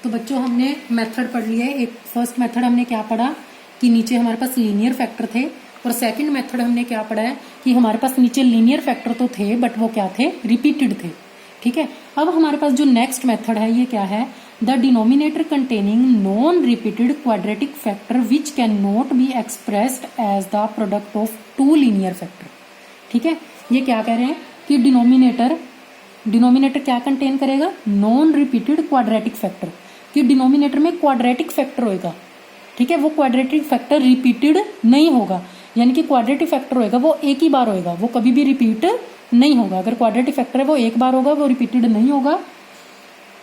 तो बच्चों हमने मेथड पढ़ लिया है। एक फर्स्ट मेथड हमने क्या पढ़ा कि नीचे हमारे पास लीनियर फैक्टर थे, और सेकंड मेथड हमने क्या पढ़ा है कि हमारे पास नीचे लीनियर फैक्टर तो थे बट वो क्या थे, रिपीटेड थे। ठीक है, अब हमारे पास जो नेक्स्ट मेथड है ये क्या है, the denominator containing non repeated quadratic factor which can not be expressed as the product of two linear factor. ठीक है, ये क्या कह रहे हैं कि डिनोमिनेटर क्या कंटेन करेगा, नॉन रिपीटेड क्वाड्रेटिक फैक्टर, कि डिनोमिनेटर में क्वाड्रेटिक फैक्टर होगा। ठीक है, वो क्वाड्रेटिक फैक्टर रिपीटेड नहीं होगा, यानी कि क्वाड्रेटिक फैक्टर होगा वो एक ही बार होगा, वो कभी भी रिपीट नहीं होगा। अगर क्वाड्रेटिक फैक्टर है वो एक बार होगा, वो रिपीटेड नहीं होगा।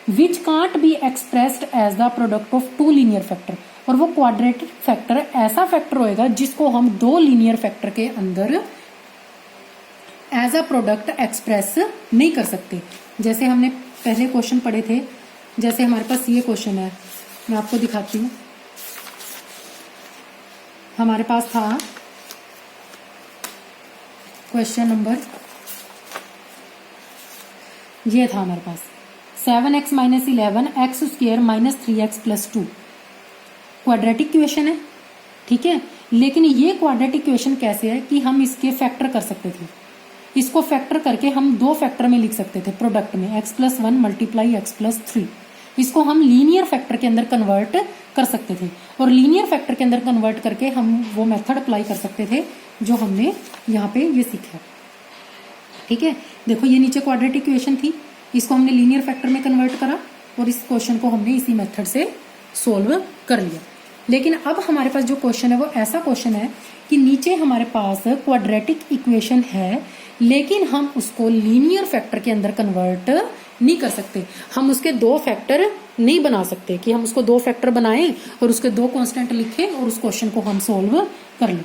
Which can't be expressed as the product of two linear factor, और वो क्वाड्रेटिक फैक्टर ऐसा फैक्टर होएगा जिसको हम दो लीनियर फैक्टर के अंदर एज अ प्रोडक्ट एक्सप्रेस नहीं कर सकते। जैसे हमने पहले क्वेश्चन पढ़े थे, जैसे हमारे पास ये क्वेश्चन है, मैं आपको दिखाती हूँ। हमारे पास था क्वेश्चन नंबर, ये था हमारे पास 7x - 11 x² - 3x + 2 quadratic equation है। ठीक है, लेकिन ये क्वाड्रेटिक इक्वेशन कैसे है कि हम इसके फैक्टर कर सकते थे, इसको फैक्टर करके हम दो फैक्टर में लिख सकते थे प्रोडक्ट में, x+1 × x+3। इसको हम लीनियर फैक्टर के अंदर कन्वर्ट कर सकते थे, और लीनियर फैक्टर के अंदर कन्वर्ट करके हम वो मेथड अप्लाई कर सकते थे जो हमने यहाँ पे ये सीखा। ठीक है, देखो ये नीचे क्वाड्रेटिक इक्वेशन थी, इसको हमने लीनियर फैक्टर में कन्वर्ट करा और इस क्वेश्चन को हमने इसी मेथड से सोल्व कर लिया। लेकिन अब हमारे पास जो क्वेश्चन है वो ऐसा क्वेश्चन है कि नीचे हमारे पास क्वाड्रेटिक इक्वेशन है, लेकिन हम उसको लीनियर फैक्टर के अंदर कन्वर्ट नहीं कर सकते। हम उसके दो फैक्टर नहीं बना सकते कि हम उसको दो फैक्टर बनाएं और उसके दो कांस्टेंट लिखें और उस क्वेश्चन को हम सोल्व कर लें।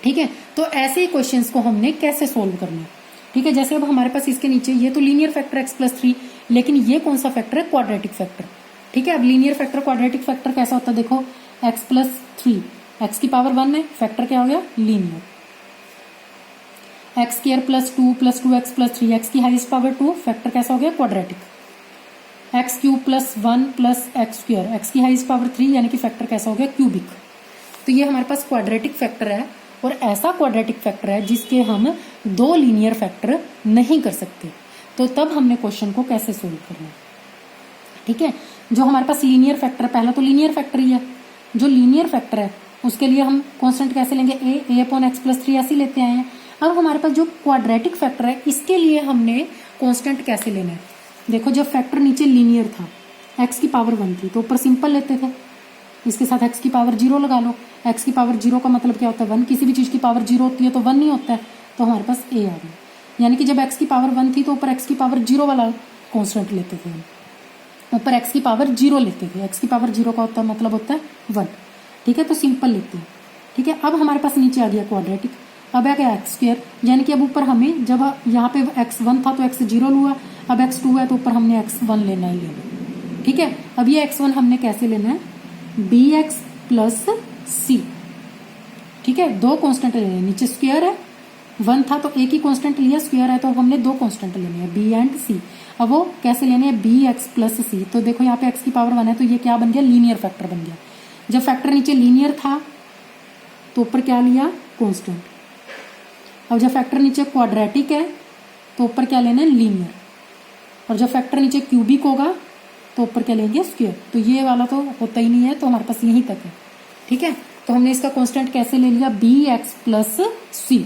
ठीक है, तो ऐसे क्वेश्चंस को हमने कैसे सोल्व करना है। ठीक है, जैसे अब हमारे पास इसके नीचे ये तो लीनियर फैक्टर x+3, लेकिन ये कौन सा फैक्टर है, क्वाड्रेटिक फैक्टर। ठीक है, अब लीनियर फैक्टर क्वाड्रेटिक फैक्टर कैसा होता है, देखो x+3, x की पावर 1 है, फैक्टर क्या हो गया, लीनियर। x² + 2 + 2x + 3, x की हाईएस्ट पावर 2, फैक्टर कैसा हो गया, क्वाड्रेटिक। x³ + 1 + x², x की हाईएस्ट पावर 3, यानी कि फैक्टर कैसा हो गया, क्यूबिक। तो ये हमारे पास क्वाड्रेटिक फैक्टर है, और ऐसा क्वाड्रेटिक फैक्टर है जिसके हम दो लीनियर फैक्टर नहीं कर सकते। तो तब हमने क्वेश्चन को कैसे सोल्व करना है। ठीक है, जो हमारे पास लीनियर फैक्टर, पहला तो लीनियर फैक्टर ही है, जो लीनियर फैक्टर है उसके लिए हम कांस्टेंट कैसे लेंगे, a/x+3 ऐसे लेते आए हैं। अब हमारे पास जो क्वाड्रेटिक फैक्टर है इसके लिए हमने कांस्टेंट कैसे लेना है, देखो जब फैक्टर नीचे लीनियर था, x की पावर 1 थी तो ऊपर सिंपल लेते थे, इसके साथ x की पावर 0 लगा लो। x की पावर 0 का मतलब क्या होता है, 1। किसी भी चीज की पावर 0 होती है तो 1 नहीं होता है, तो हमारे पास a आ गया। यानी कि जब x की पावर 1 थी तो ऊपर x की पावर 0 वाला कांस्टेंट लेते थे हम, ऊपर x की पावर 0 लेते थे। x की पावर 0 का होता है मतलब होता है 1। ठीक है, तो सिंपल लेते हैं। ठीक है, अब हमारे पास नीचे आ गया क्वाड्रेटिक, अब आ गया x², यानी कि अब ऊपर हमें, जब यहाँ पे x1 था तो x0 हुआ, अब x2 है तो ऊपर हमने x1 लेना ही लेना। ठीक है, अब ये x1 हमने कैसे लेना है, bx + c। ठीक है, दो कांस्टेंट लेने हैं, नीचे स्क्वायर है, 1 था तो एक ही कांस्टेंट लिया, स्क्वायर है तो हमने दो कांस्टेंट लेने हैं, b एंड c। अब वो कैसे लेने हैं, bx + c। तो देखो यहाँ पे x की पावर 1 है तो ये क्या बन गया, लीनियर फैक्टर बन गया। जब फैक्टर नीचे लीनियर था तो ऊपर क्या लिया, कांस्टेंट। अब जब फैक्टर नीचे क्वाड्रेटिक है तो ऊपर क्या लेना है, लीनियर। और जब फैक्टर नीचे क्यूबिक होगा तो ऊपर क्या लेंगे, स्क्वायर। तो ये वाला तो होता ही नहीं है, तो हमारे पास यहीं तक है। ठीक है, तो हमने इसका कांस्टेंट कैसे ले लिया, bx + c,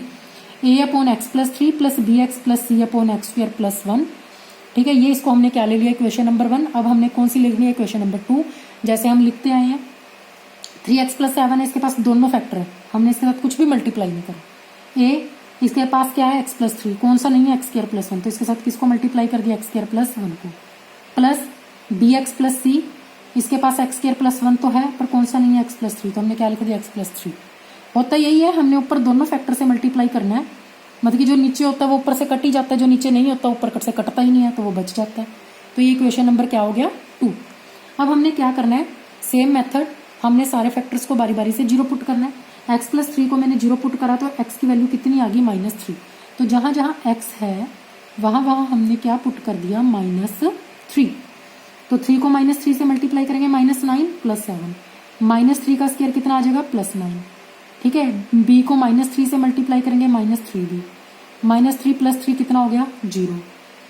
a/x+3 + bx + c/x² + 1। ठीक है, ये इसको हमने क्या ले लिया, इक्वेशन नंबर 1। अब हमने कौन सी लिखनी है, इक्वेशन नंबर 2। जैसे हम लिखते आए हैं 3x + 7 है, इसके पास दोनों फैक्टर है, हमने इसके साथ कुछ भी मल्टीप्लाई नहीं करा। a, इसके पास क्या है, x+3, कौन सा नहीं है, x² + 1, तो इसके साथ किसको मल्टीप्लाई कर दिया, x² + 1 को, प्लस bx + c, इसके पास x² + 1 तो है पर कौन सा नहीं है, x+3, तो हमने क्या लिख दिया, x+3। होता यही है, हमने ऊपर दोनों फैक्टर से मल्टीप्लाई करना है, मतलब कि जो नीचे होता है वो ऊपर से कट ही जाता है, जो नीचे नहीं होता ऊपर से कटता ही नहीं है तो वो बच जाता है। तो ये इक्वेशन नंबर क्या हो गया, 2। अब हमने क्या करना है, सेम मेथड, हमने सारे फैक्टर्स को बारी बारी से 0 पुट करना है। x+3 को मैंने 0 पुट करा तो x की वैल्यू कितनी आ गई, -3। तो जहां जहां x है वहां वहां हमने क्या पुट कर दिया, -3। तो 3 को -3 से मल्टीप्लाई करेंगे -9 + 7, -3 का स्क्वायर कितना आ जाएगा +9। ठीक है, b को -3 से मल्टीप्लाई करेंगे -3b, -3 + 3 कितना हो गया 0,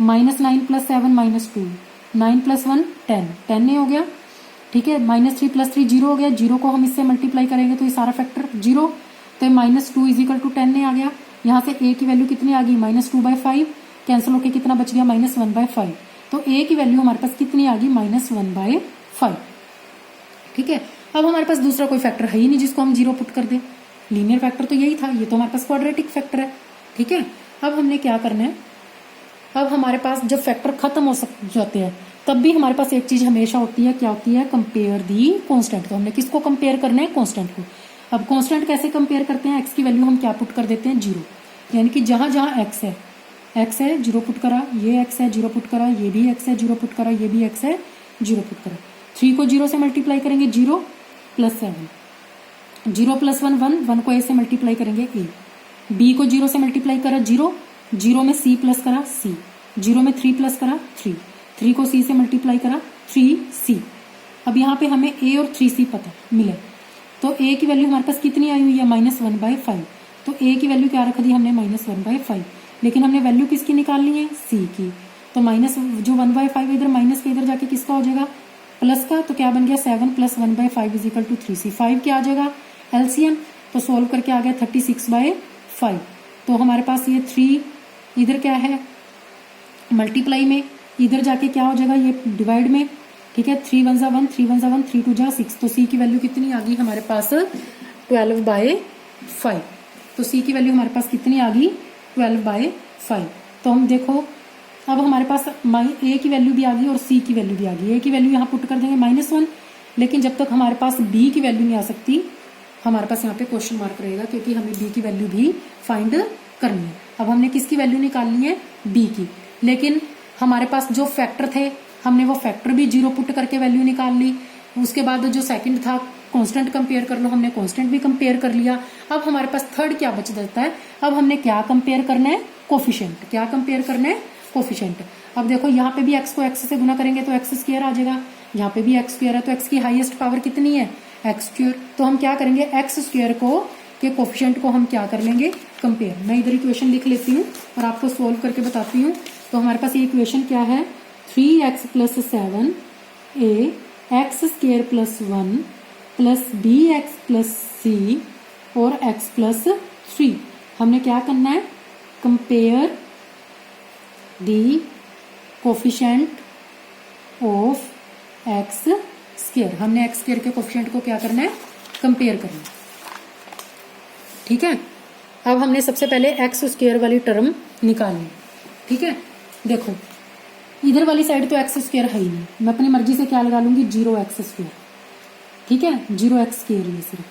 -9 + 7 -2, 9 + 1 10, 10 नहीं हो गया। ठीक है, -3 + 3 0 हो गया, 0 को हम इससे मल्टीप्लाई करेंगे तो ये सारा फैक्टर 0, तो -2 = 10 नहीं आ गया। यहाँ से a की वैल्यू कितनी आ गई -2/5, कैंसिल होके कितना बच गया -1/5, तो a की वैल्यू हमारे पास कितनी आ गई -1/5। ठीक है, अब हमारे पास दूसरा कोई फैक्टर है ही नहीं जिसको हम 0 पुट कर दें, लीनियर फैक्टर तो यही था, ये तो हमारे पास क्वाड्रेटिक फैक्टर है। ठीक है, अब हमने क्या करना है, अब हमारे पास जब फैक्टर खत्म हो जाते हैं तब भी हमारे पास एक चीज हमेशा होती है, क्या होती है, कंपेयर दी कांस्टेंट। तो हमने किसको कंपेयर करना है, कांस्टेंट को। अब कांस्टेंट कैसे कंपेयर करते हैं, x की वैल्यू हम क्या पुट कर देते हैं 0, यानी कि जहां जहां x है 0 पुट करा, ये x है 0 पुट करा, ये भी x है 0 पुट करा, ये भी x है 0 पुट करा। 3 को 0 से मल्टीप्लाई करेंगे 0 + 7, 0 + 1 1, 1 को a से मल्टीप्लाई करेंगे a, b को 0 से मल्टीप्लाई करा 0, 0 में c प्लस करा c, 0 में 3 प्लस करा 3, 3 को c से मल्टीप्लाई करा 3c। अब यहाँ पे हमें a और 3c पता मिले, तो a की वैल्यू हमारे पास कितनी आई हुई है -1/5, तो a की वैल्यू क्या रख दी हमने -1/5, लेकिन हमने वैल्यू किसकी निकालनी है c की, तो माइनस जो 1/5 इधर माइनस के इधर जाके किसका हो जाएगा प्लस का, तो क्या बन गया 7 + 1/5 = 3c। 5 क्या आ जाएगा एलसीएम, तो सोल्व करके आ गया 36/5। तो हमारे पास ये 3 इधर क्या है मल्टीप्लाई में, इधर जाके क्या हो जाएगा ये डिवाइड में। ठीक है, 3 1 1, 3 1 1, 3 2 6, तो c की वैल्यू कितनी आ गई हमारे पास 12/5। तो c की वैल्यू हमारे पास कितनी आ गई 12/5। तो हम देखो अब हमारे पास a की वैल्यू भी आ गई और c की वैल्यू भी आ गई। a की वैल्यू यहाँ पुट कर देंगे -1, लेकिन जब तक हमारे पास b की वैल्यू नहीं आ सकती हमारे पास यहाँ पे क्वेश्चन मार्क रहेगा, क्योंकि हमें b की वैल्यू भी फाइंड करनी है। अब हमने किसकी वैल्यू निकालनी है b की, लेकिन हमारे पास जो फैक्टर थे हमने वो फैक्टर भी 0 पुट करके वैल्यू निकाल ली। उसके बाद जो सेकंड था कांस्टेंट कंपेयर कर लो, हमने कांस्टेंट भी कंपेयर कर लिया। अब हमारे पास थर्ड क्या बच जाता है, अब हमने क्या कंपेयर करना है कोफिशिएंट। क्या कंपेयर करना है कोफिशिएंट। अब देखो यहाँ पे भी x को x से गुना करेंगे तो x² आ जाएगा, यहाँ पे भी x² है तो x की हाईएस्ट पावर कितनी है x²। तो हम क्या करेंगे x² को के कोफिशिएंट को हम क्या कर लेंगे कंपेयर। मैं इधर इक्वेशन लिख लेती हूँ और आपको सोल्व करके बताती हूँ। तो हमारे पास ये इक्वेशन क्या है 3x + 7 a x² + 1 + bx + c और x + 3। हमने क्या करना है compare the coefficient of x²। हमने x² के कोफिशिएंट को क्या करना है कंपेयर करना है। ठीक है, अब हमने सबसे पहले x² वाली टर्म निकालनी। ठीक है, देखो इधर वाली साइड तो x² है ही नहीं, मैं अपनी मर्जी से क्या लगा लूंगी 0x²। ठीक है, 0x² ये सिर्फ।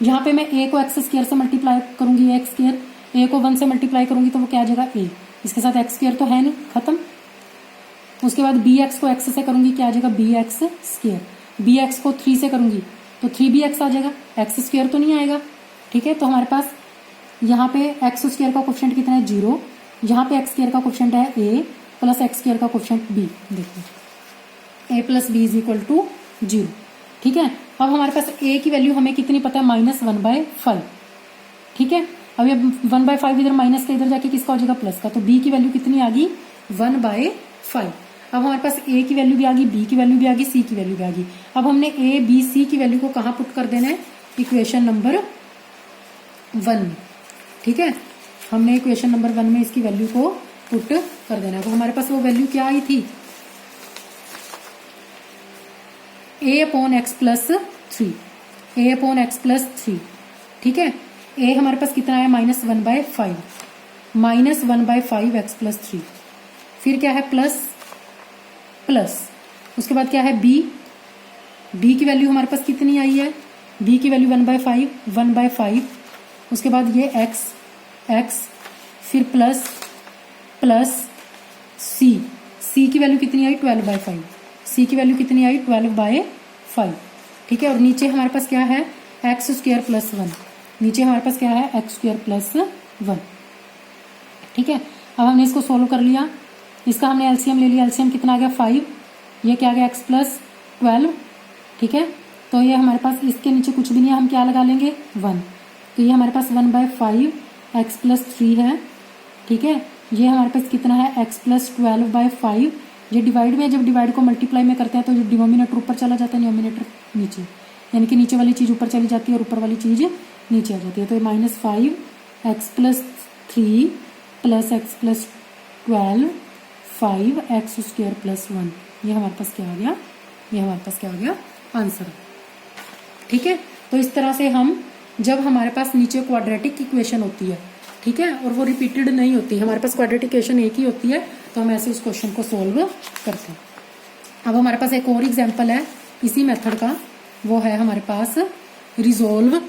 यहाँ पे मैं a को x² से मल्टीप्लाई करूंगी x², a को 1 से मल्टीप्लाई करूंगी तो वो क्या आ जाएगा a, इसके साथ x² तो है नहीं खत्म। उसके बाद bx को x से करूंगी क्या आ जाएगा bx², bx को 3 से करूंगी तो 3bx आ जाएगा, x² तो नहीं आएगा। ठीक है, तो हमारे पास यहाँ पे x² का कोफिशिएंट कितना है 0, यहाँ पे x² का कोफिशिएंट है a प्लस x² का कोफिशिएंट b। देखो a + b = 0। ठीक है, अब हमारे पास a की वैल्यू हमें कितनी पता है -1/5। ठीक है, अब ये 1/5 इधर माइनस का इधर जाके किसका हो जाएगा प्लस का, तो b की वैल्यू कितनी आ गई 1/5। अब हमारे पास a की वैल्यू भी आ गई, b की वैल्यू भी आ गई, c की वैल्यू भी आ गई। अब हमने a b c की वैल्यू को कहाँ पुट कर देना है इक्वेशन नंबर 1 में। ठीक है, हमने इक्वेशन नंबर 1 में इसकी वैल्यू को पुट कर देना है। तो हमारे पास वो वैल्यू क्या आई थी a/x + 3, a/x + 3। ठीक है, a हमारे पास कितना है -1/5, -1/5x + 3। फिर क्या है प्लस, उसके बाद क्या है b की वैल्यू हमारे पास कितनी आई है, b की वैल्यू 1/5। उसके बाद ये x, फिर प्लस c की वैल्यू कितनी आई 12/5, c की वैल्यू कितनी आई 12/5। ठीक है, और नीचे हमारे पास क्या है x² + 1, नीचे हमारे पास क्या है x² + 1। ठीक है, अब हमने इसको सोल्व कर लिया, इसका हमने एलसीएम ले लिया, एलसीएम कितना आ गया 5, ये क्या आ गया x+12, ठीक है। तो ये हमारे पास इसके नीचे कुछ भी नहीं है, हम क्या लगा लेंगे 1, तो ये हमारे पास 1/5 x+3 है, ठीक है। ये हमारे पास कितना है x+12/5, ये डिवाइड में, जब डिवाइड को मल्टीप्लाई में करते हैं तो जो डिनोमिनेटर ऊपर चला जाता है, डिनोमिनेटर नीचे, यानी कि नीचे वाली चीज़ ऊपर चली जाती है और ऊपर वाली चीज़ नीचे आ जाती है। तो ये -5 x+3 + x+12 5x² + 1, ये हमारे पास क्या आ गया, ये हमारे पास क्या आ गया आंसर, ठीक है। तो इस तरह से हम, जब हमारे पास नीचे क्वाड्रेटिक इक्वेशन होती है, ठीक है, और वो रिपीटेड नहीं होती, हमारे पास क्वाड्रेटिक इक्वेशन एक ही होती है, तो हम ऐसे उस क्वेश्चन को सोल्व करते हैं। अब हमारे पास एक और एग्जांपल है इसी मेथड का, वो है हमारे पास resolve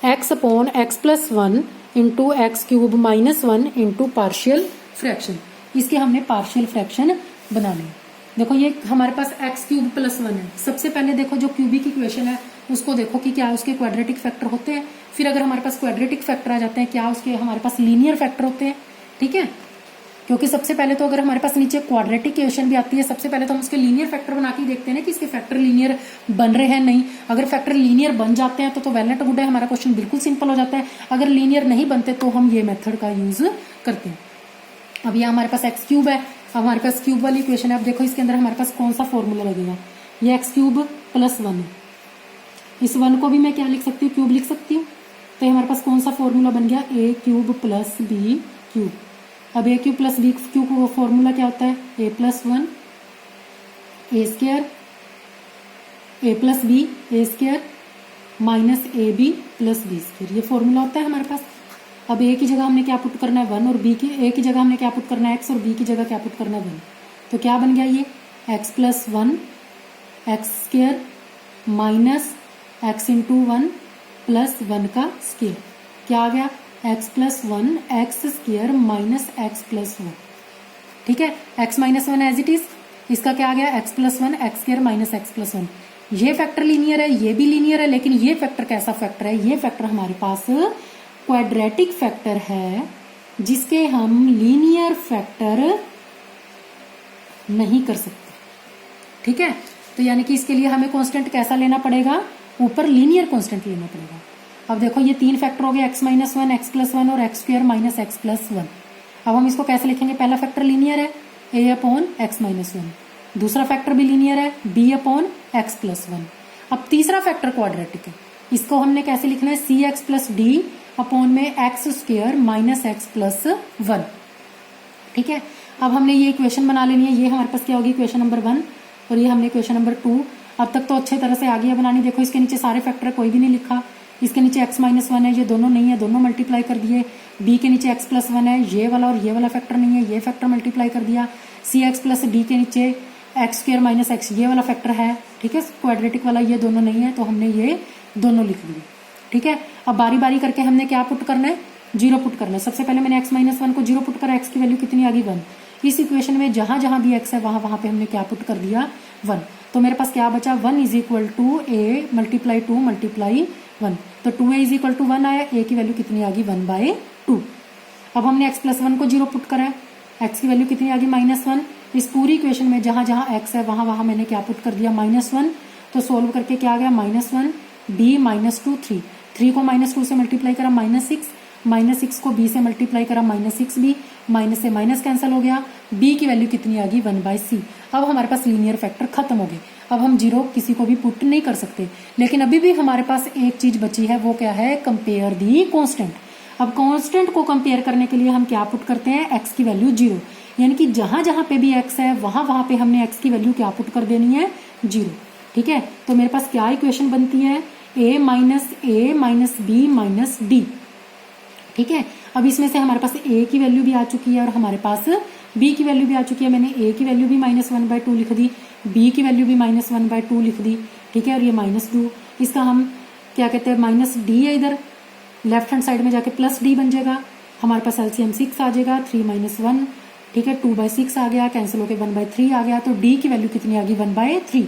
x/x+1 × x³ - 1 × partial fraction. इसके हमने पार्शियल फ्रैक्शन बनाने हैं। देखो ये हमारे पास x³ + 1 है। सबसे पहले देखो जो क्यूबिक इक्वेशन है उसको देखो कि क्या उसके क्वाड्रेटिक फैक्टर होते हैं, फिर अगर हमारे पास क्वाड्रेटिक फैक्टर आ जाते हैं क्या उसके हमारे पास लीनियर फैक्टर होते हैं, ठीक है। क्योंकि सबसे पहले तो अगर हमारे पास नीचे क्वाड्रेटिक इक्वेशन भी आती है, सबसे पहले तो हम उसके लीनियर फैक्टर बना के देखते हैं ना कि इसके फैक्टर लीनियर बन रहे हैं नहीं। अगर फैक्टर लीनियर बन जाते हैं तो वेल एंड गुड है, हमारा क्वेश्चन बिल्कुल सिंपल हो जाता है। अगर लीनियर नहीं बनते तो हम ये मेथड का यूज करते हैं। अब यह हमारे पास x³ है, हमारे पास क्यूब वाली इक्वेशन है। अब देखो इसके अंदर हमारे पास कौन सा फॉर्मूला लगेगा, ये x³ + 1 है। इस 1 को भी मैं क्या लिख सकती हूँ, क्यूब लिख सकती हूँ। तो हमारे पास कौन सा फॉर्मूला बन गया, a³ + b³। अब a³ + b³ का फॉर्मूला क्या होता है, a + 1 a² a + b a² - ab + b², ये फॉर्मूला होता है हमारे पास। अब a की जगह हमने क्या पुट करना है 1, और b की a की जगह हमने क्या पुट करना है x, और b की जगह क्या पुट करना है 1। तो क्या बन गया ये x + 1 x² - x × 1 + 1 का स्क्वायर, क्या आ गया x + 1 x² - x + 1, ठीक है। x - 1 एज इट इज, इसका क्या आ गया x + 1 x² - x + 1। ये फैक्टर लीनियर है, ये भी लीनियर है, लेकिन ये फैक्टर कैसा फैक्टर है, ये फैक्टर हमारे पास क्वाड्रेटिक फैक्टर है, जिसके हम लीनियर फैक्टर नहीं कर सकते, ठीक है। तो यानी कि इसके लिए हमें कांस्टेंट कैसा लेना पड़ेगा, ऊपर लीनियर कांस्टेंट लेना पड़ेगा। अब देखो ये 3 फैक्टर हो गए x - 1 x + 1 और x² - x + 1। अब हम इसको कैसे लिखेंगे, पहला फैक्टर लीनियर है a/x - 1, दूसरा फैक्टर भी लीनियर है b/x + 1। अब तीसरा फैक्टर क्वाड्रेटिक है, इसको हमने कैसे लिखना है, cx + d x² - x + 1, ठीक है। अब हमने ये इक्वेशन बना लेनी है, ये हमारे पास क्या होगी इक्वेशन नंबर 1, और ये हमने इक्वेशन नंबर 2। अब तक तो अच्छे तरह से आ गया बनानी। देखो इसके नीचे सारे फैक्टर कोई भी नहीं लिखा, इसके नीचे x - 1 है, ये दोनों नहीं है, दोनों मल्टीप्लाई कर दिए। b के नीचे x + 1 है, ये वाला और ये वाला फैक्टर नहीं है, ये फैक्टर मल्टीप्लाई कर दिया। cx + d के नीचे x² - x, ये वाला फैक्टर है, ठीक है, क्वाड्रेटिक वाला, ये दोनों नहीं है, तो हमने ये दोनों लिख दिए, ठीक है। अब बारी बारी करके हमने क्या पुट करना है, 0 पुट करना है। सबसे पहले मैंने x - 1 को 0 पुट करा, x की वैल्यू कितनी आ गई 1। इस इक्वेशन में जहां जहां भी x है वहां पे हमने क्या पुट कर दिया 1। तो मेरे पास क्या बचा 1 = a × 2 × 1। तो 2a = 1 आया, a की वैल्यू कितनी आ गई 1/2। अब हमने x + 1 को 0 पुट करा है, x की वैल्यू कितनी आ गई -1। इस पूरी इक्वेशन में जहां जहां x है वहां मैंने क्या पुट कर दिया -1। तो सोल्व करके क्या आ गया -1 b -2 3 को -2 से मल्टीप्लाई करा -6 को b से मल्टीप्लाई करा -6b, माइनस से माइनस कैंसिल हो गया, b की वैल्यू कितनी आ गई 1/c। अब हमारे पास लीनियर फैक्टर खत्म हो गए, अब हम 0 किसी को भी पुट नहीं कर सकते। लेकिन अभी भी हमारे पास एक चीज बची है, वो क्या है, कंपेयर दी कांस्टेंट। अब कांस्टेंट को कंपेयर करने के लिए हम क्या पुट करते हैं, x की वैल्यू 0, यानी कि जहां जहां पे भी x है वहां पे हमने x की वैल्यू क्या पुट कर देनी है 0, ठीक है। तो मेरे पास क्या इक्वेशन बनती है, a - b - d, ठीक है। अब इसमें से हमारे पास a की वैल्यू भी आ चुकी है और हमारे पास b की वैल्यू भी आ चुकी है। मैंने a की वैल्यू भी -1/2 लिख दी, b की वैल्यू भी -1/2 लिख दी, ठीक है। और ये -2, इसका हम क्या कहते हैं, -d है, इधर लेफ्ट हैंड साइड में जाके +d बन जाएगा। हमारे पास एलसीएम 6 आ जाएगा, 3 - 1, ठीक है, 2/6 आ गया, कैंसिल होकर 1/3 आ गया। तो d की वैल्यू कितनी आ गई 1/3।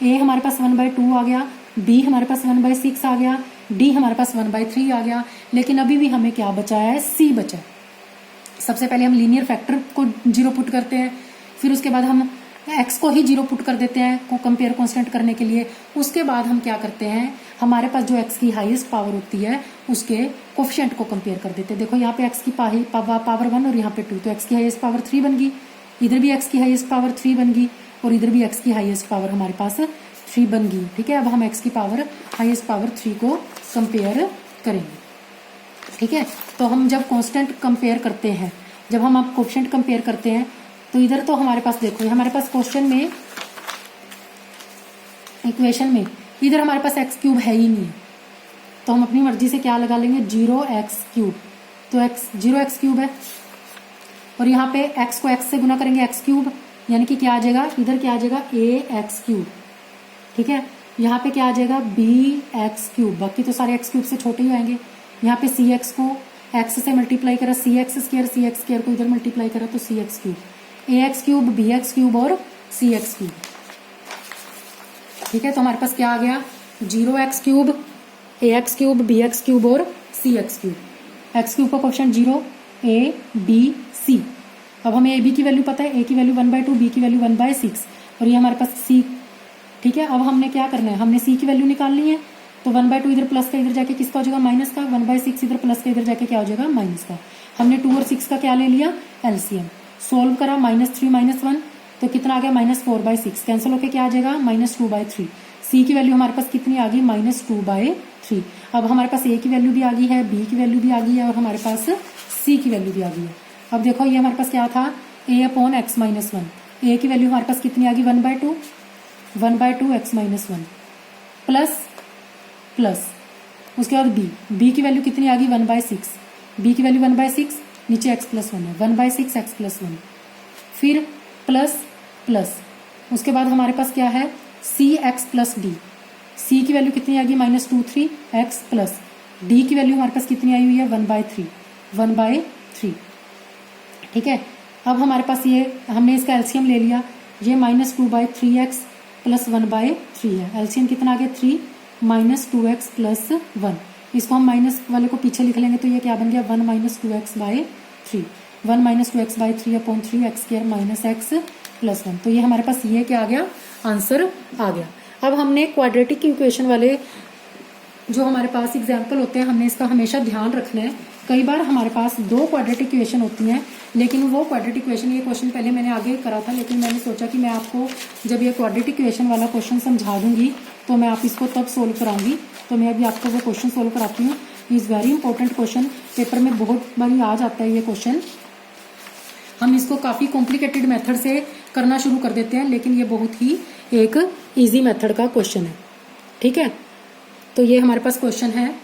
a हमारे पास 1/2 आ गया, b हमारे पास 1/6 आ गया, d हमारे पास 1/3 आ गया। लेकिन अभी भी हमें क्या बचा है, c बचा है। सबसे पहले हम लीनियर फैक्टर को 0 पुट करते हैं, फिर उसके बाद हम एक्स को ही 0 पुट कर देते हैं को कंपेयर कांस्टेंट करने के लिए। उसके बाद हम क्या करते हैं, हमारे पास जो एक्स की हाईएस्ट पावर होती है उसके कोफिशिएंट को कंपेयर कर देते हैं। देखो यहाँ पे एक्स की पावर 1 और यहाँ पे 2, तो एक्स की हाईएस्ट पावर 3 बन गई, इधर भी एक्स की हाईएस्ट पावर 3 बन गई और इधर भी एक्स की हाईएस्ट पावर हमारे पास 3 बन गई। ठीक है, अब हम एक्स की पावर हाईएस्ट पावर 3 को कंपेयर करेंगे। ठीक है, तो हम जब कांस्टेंट कंपेयर करते हैं, जब हम अब कोफिशिएंट कंपेयर करते हैं, तो इधर तो हमारे पास देखो हमारे पास क्वेश्चन में इक्वेशन में इधर हमारे पास एक्स क्यूब है ही नहीं, तो हम अपनी मर्जी से क्या लगा लेंगे 0x क्यूब, तो एक्स 0x क्यूब है और यहाँ पे एक्स को एक्स से गुना करेंगे एक्स क्यूब, यानी कि क्या आ जाएगा, इधर क्या आ जाएगा ax क्यूब। ठीक है, यहाँ पे क्या आ जाएगा bx क्यूब, बाकी तो सारे एक्स क्यूब से छोटे ही आएंगे। यहाँ पे cx को x से मल्टीप्लाई करा cx स्क्वायर को इधर मल्टीप्लाई करा तो cx cube, ax cube bx cube और cx क्यूब। ठीक है, तो हमारे पास क्या आ गया 0x cube ax cube bx cube और cx क्यूब। एक्स क्यूब का कोफिशिएंट 0 a b c। अब हमें a b की वैल्यू पता है, a की वैल्यू 1/2, b की वैल्यू 1/6 और ये हमारे पास c। ठीक है, अब हमने क्या करना है, हमने c की वैल्यू निकालनी है, तो 1/2 इधर प्लस का इधर जाके किसका हो जाएगा माइनस का, 1/6 इधर प्लस का इधर जाके क्या हो जाएगा माइनस का। हमने 2 और 6 का क्या ले लिया एलसीएम, सोल्व करा -3 -1 तो कितना आ गया -4/6, कैंसिल होके क्या आ जाएगा -2/3। सी की वैल्यू हमारे पास कितनी आ गई -2/3। अब हमारे पास ए की वैल्यू भी आ गई है, बी की वैल्यू भी आ गई है और हमारे पास सी की वैल्यू भी आ गई है। अब देखो ये हमारे पास क्या था a/x-1, ए की वैल्यू हमारे पास कितनी आ गई 1/2 x-1 प्लस उसके बाद b की वैल्यू कितनी आ गई 1/6, b की वैल्यू 1/6, नीचे x+1 है 1/6 x+1, फिर प्लस उसके बाद हमारे पास क्या है cx+d, c की वैल्यू कितनी आ गई -2 3 x प्लस d की वैल्यू हमारे पास कितनी आई हुई है 1/3। ठीक है, अब हमारे पास ये हमने इसका एलसीएम ले लिया, ये -2/3x प्लस 1/3 है, एलसीएम कितना आ गया 3 -2x प्लस 1, इसको हम माइनस वाले को पीछे लिख लेंगे तो ये क्या बन गया 1 -2x/3, 1 -2x/3/3 x² -x +1। तो ये हमारे पास ये क्या आ गया आंसर आ गया। अब हमने क्वाड्रेटिक इक्वेशन वाले जो हमारे पास एग्जाम्पल होते हैं हमने इसका हमेशा ध्यान रखना है। कई बार हमारे पास 2 क्वाड्रेटिक इक्वेशन होती हैं, लेकिन वो क्वाड्रेटिक इक्वेशन, ये क्वेश्चन पहले मैंने आगे करा था लेकिन मैंने सोचा कि मैं आपको जब ये क्वाड्रेटिक इक्वेशन वाला क्वेश्चन समझा दूंगी तो मैं आप इसको तब सोल्व कराऊंगी। तो मैं अभी आपको वो क्वेश्चन सोल्व कराती हूँ। Is very important question, paper में बहुत बारी आ जाता है ये क्वेश्चन। हम इसको काफी कॉम्प्लिकेटेड मेथड से करना शुरू कर देते हैं, लेकिन ये बहुत ही एक इजी मेथड का क्वेश्चन है। ठीक है, तो ये हमारे पास क्वेश्चन है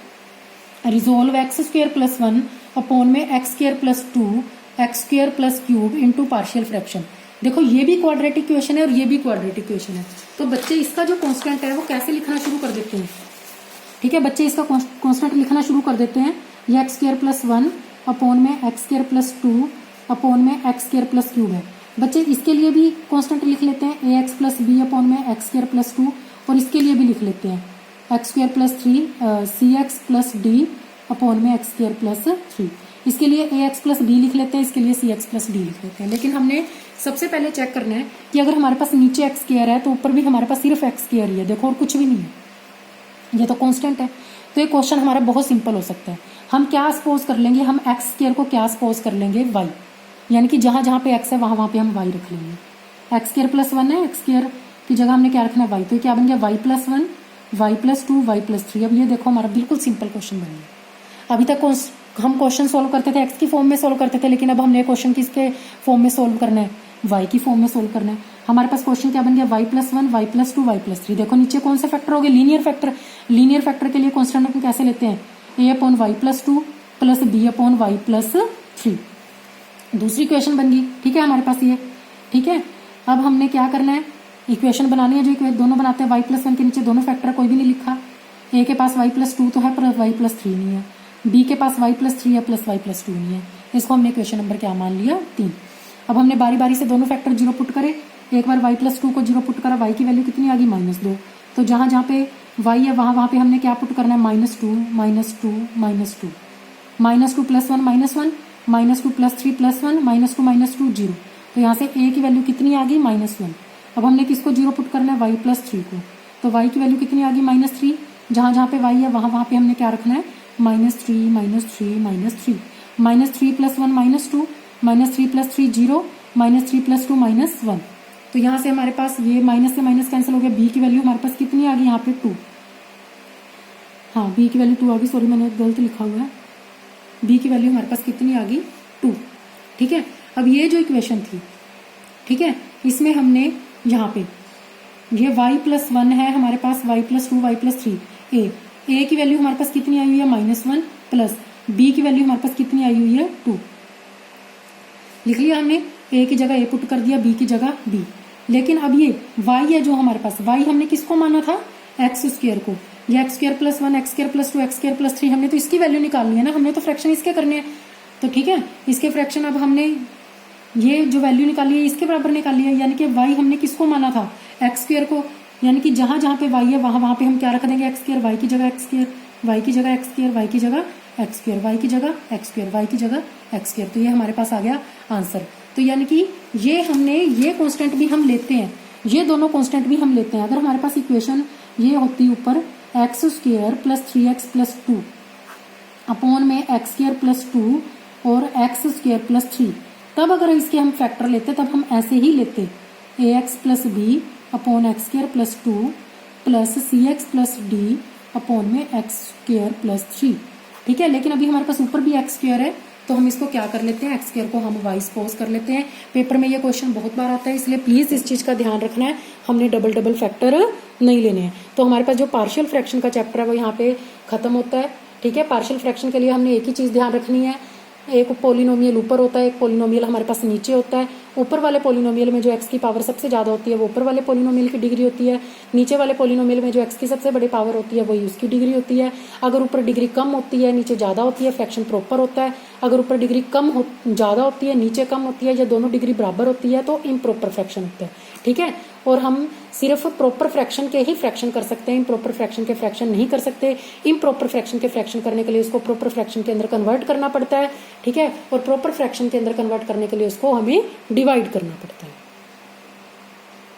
रिजोल्व x² + 1 अपॉन में x² + 2 x² + cube into partial fraction. देखो ये भी क्वाड्रेटिक इक्वेशन है और ये भी क्वाड्रेटिक इक्वेशन है, तो बच्चे इसका जो कांस्टेंट है वो कैसे लिखना शुरू कर देते हैं। ठीक है, बच्चे इसका कांस्टेंट लिखना शुरू कर देते हैं, ये x² + 1 अपॉन में x² + 2 अपॉन में x² + क्यूब है। बच्चे इसके लिए भी कांस्टेंट लिख लेते हैं ax + b अपॉन में x² + 2 और इसके लिए भी लिख लेते हैं x² + 3 cx + d अपॉन में x² + 3। इसके लिए ax + b लिख लेते हैं, इसके लिए cx + d लिख लेते हैं। लेकिन हमने सबसे पहले चेक करना है कि अगर हमारे पास नीचे x² है तो ऊपर भी हमारे पास सिर्फ x² ही है, देखो और कुछ भी नहीं है, ये तो कांस्टेंट है। तो ये क्वेश्चन हमारा बहुत सिंपल हो सकता है। हम क्या सपोज कर लेंगे, हम x² को क्या सपोज कर लेंगे y, यानी कि जहां जहां पे x है वहां पे हम y रख लेंगे। x² + 1 है, x² की जगह हमने क्या रखना है y, तो क्या बन गया y + 1 y + 2 y + 3। अब ये देखो हमारा बिल्कुल सिंपल क्वेश्चन बन गया। अभी तक हम क्वेश्चन सोल्व करते थे x की फॉर्म में सोल्व करते थे, लेकिन अब हमने क्वेश्चन किसके फॉर्म में सोल्व करना है, y की फॉर्म में सोल्व करना है। हमारे पास क्वेश्चन क्या बन गया y + 1 y + 2 y + 3। देखो नीचे कौन से फैक्टर हो गए, लीनियर फैक्टर। लीनियर फैक्टर के लिए कांस्टेंट हम कैसे लेते हैं a/y + 2 प्लस b/y + 3। दूसरी इक्वेशन बन गई। ठीक है हमारे पास ये। ठीक है, अब हमने क्या करना है, इक्वेशन बनानी है, जो दोनों बनाते हैं y + 1 के नीचे दोनों फैक्टर कोई भी नहीं लिखा। a के पास y + 2 तो है पर y + 3 नहीं है, b के पास y + 3 है प्लस y + 2 नहीं है। इसको हमने इक्वेशन नंबर क्या मान लिया 3। अब हमने बारी बारी से दोनों फैक्टर 0 पुट करे। एक बार y + 2 को 0 पुट करा, y की वैल्यू कितनी आ गई -2। तो जहां जहां पे y है वहां पे हमने क्या पुट करना है -2 -2 -2 -2 + 1 -1 -2 + 3 + 1 -2 -2 0। तो यहाँ से a की वैल्यू कितनी आ गई -1, अब हमने किसको 0 पुट करना है, y प्लस 3 को। तो y की वैल्यू कितनी आ गई, -3। जहां जहां पे y है वहां पे हमने क्या रखना है, -3 -3 -3 -3 + 1 -2 -3 + 3 0 -3 + 2 -1। तो यहां से हमारे पास ये माइनस से माइनस कैंसिल हो गया। b की वैल्यू हमारे पास कितनी आ गई यहाँ पे 2। हाँ, b की वैल्यू 2 आ गई, सॉरी मैंने गलत लिखा हुआ है। b की वैल्यू हमारे पास कितनी आ गई, 2। ठीक है, अब ये जो इक्वेशन थी, ठीक है, इसमें हमने यहाँ पे ये y + 1 है हमारे पास, y + 2 y + 3 a की वैल्यू हमारे पास कितनी आई हुई है, -1 प्लस b की वैल्यू हमारे पास कितनी आई हुई है, 2। लिख लिया हमने, a की जगह a पुट कर दिया, b की जगह b। लेकिन अब ये y है जो हमारे पास, y हमने किसको माना था, x² को। ये x² + 1 x² + 2 x² + 3 हमने तो इसकी वैल्यू निकालनी है ना, हमने तो फ्रैक्शन इसके करने हैं। तो ठीक है, इसके फ्रैक्शन अब हमने ये जो वैल्यू निकाली है इसके बराबर निकाली है, यानी कि y हमने किसको माना था, x² को। यानी कि जहां जहां पे y है वहां पे हम क्या रख देंगे, x², y की जगह x², y की जगह x², y की जगह x², y की जगह x², y की जगह x²। तो ये हमारे पास आ गया आंसर। तो यानी कि ये हमने ये कांस्टेंट भी हम लेते हैं, ये दोनों कांस्टेंट भी हम लेते हैं। अगर हमारे पास इक्वेशन ये होती ऊपर x² + 3x + 2 अपॉन में x² + 2 और x² + 3, तब अगर इसके हम फैक्टर लेते तब हम ऐसे ही लेते, ax + b upon x² + 2 plus cx + d upon में x² + 3। ठीक है, लेकिन अभी हमारे पास ऊपर भी x² है तो हम इसको क्या कर लेते हैं, x² को हम y सपोज कर लेते हैं। पेपर में ये क्वेश्चन बहुत बार आता है, इसलिए प्लीज इस चीज का ध्यान रखना है, हमने डबल फैक्टर नहीं लेने हैं। तो हमारे पास जो पार्शियल फ्रैक्शन का चैप्टर है वो यहाँ पे खत्म होता है। ठीक है, पार्शियल फ्रैक्शन के लिए हमने एक ही चीज ध्यान रखनी है, एक पोलिनोमियल ऊपर होता है, एक पोलिनोमियल हमारे पास नीचे होता है। ऊपर वाले पोलिनोमियल में जो x की पावर सबसे ज्यादा होती है वो ऊपर वाले पोलिनोमियल की डिग्री होती है, नीचे वाले पोलिनोमियल में जो x की सबसे बड़ी पावर होती है वही उसकी डिग्री होती है। अगर ऊपर डिग्री कम होती है नीचे ज्यादा होती है, फ्रैक्शन प्रॉपर होता है। अगर ऊपर डिग्री ज्यादा होती है नीचे कम होती है, या दोनों डिग्री बराबर होती है तो इम्प्रॉपर फ्रैक्शन होता है। ठीक है, और हम सिर्फ प्रॉपर फ्रैक्शन के ही फ्रैक्शन कर सकते हैं, इम्प्रॉपर फ्रैक्शन के फ्रैक्शन नहीं कर सकते। इम्प्रॉपर फ्रैक्शन के फ्रैक्शन करने के लिए उसको प्रॉपर फ्रैक्शन के अंदर कन्वर्ट करना पड़ता है। ठीक है, और प्रॉपर फ्रैक्शन के अंदर कन्वर्ट करने के लिए उसको हमें डिवाइड करना पड़ता है।